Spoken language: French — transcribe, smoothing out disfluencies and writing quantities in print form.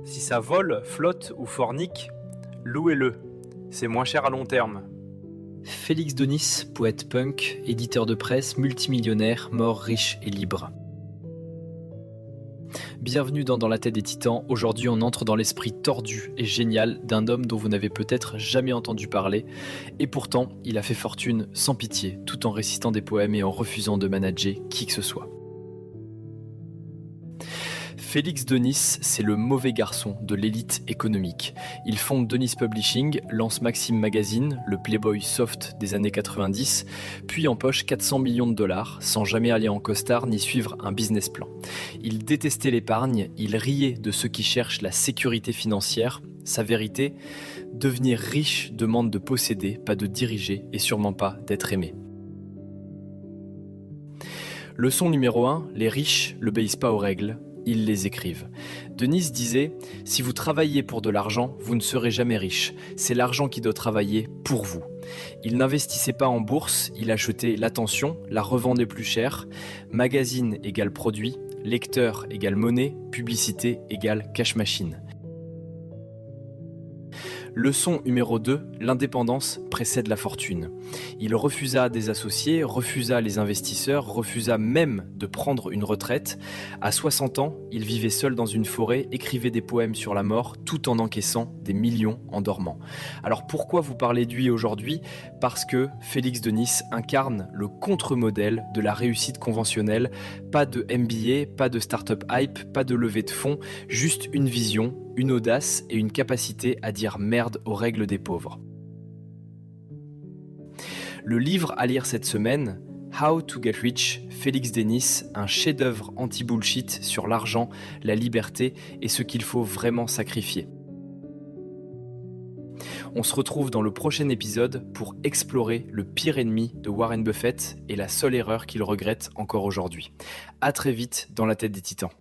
Si ça vole, flotte ou fornique, louez-le. C'est moins cher à long terme. Félix Denis, poète punk, éditeur de presse, multimillionnaire, mort riche et libre. Bienvenue dans la tête des titans. Aujourd'hui, on entre dans l'esprit tordu et génial d'un homme dont vous n'avez peut-être jamais entendu parler. Et pourtant, il a fait fortune sans pitié, tout en récitant des poèmes et en refusant de manager qui que ce soit. Félix Denis, c'est le mauvais garçon de l'élite économique. Il fonde Denis Publishing, lance Maxim Magazine, le Playboy soft des années 90, puis empoche 400 millions de dollars, sans jamais aller en costard ni suivre un business plan. Il détestait l'épargne, il riait de ceux qui cherchent la sécurité financière. Sa vérité, devenir riche demande de posséder, pas de diriger et sûrement pas d'être aimé. Leçon numéro 1, les riches n'obéissent pas aux règles. Ils les écrivent. Denis disait « Si vous travaillez pour de l'argent, vous ne serez jamais riche. C'est l'argent qui doit travailler pour vous. » Il n'investissait pas en bourse, il achetait l'attention, la revendait plus cher. Magazine égale produit, lecteur égale monnaie, publicité égale cash machine. Leçon numéro 2, l'indépendance précède la fortune. Il refusa des associés, refusa les investisseurs, refusa même de prendre une retraite. À 60 ans, il vivait seul dans une forêt, écrivait des poèmes sur la mort, tout en encaissant des millions en dormant. Alors pourquoi vous parlez de lui aujourd'hui ? Parce que Félix Denis incarne le contre-modèle de la réussite conventionnelle. Pas de MBA, pas de start-up hype, pas de levée de fonds, juste une vision, une audace et une capacité à dire merde aux règles des pauvres. Le livre à lire cette semaine, How to Get Rich, Félix Denis, un chef-d'œuvre anti-bullshit sur l'argent, la liberté et ce qu'il faut vraiment sacrifier. On se retrouve dans le prochain épisode pour explorer le pire ennemi de Warren Buffett et la seule erreur qu'il regrette encore aujourd'hui. À très vite dans la tête des titans.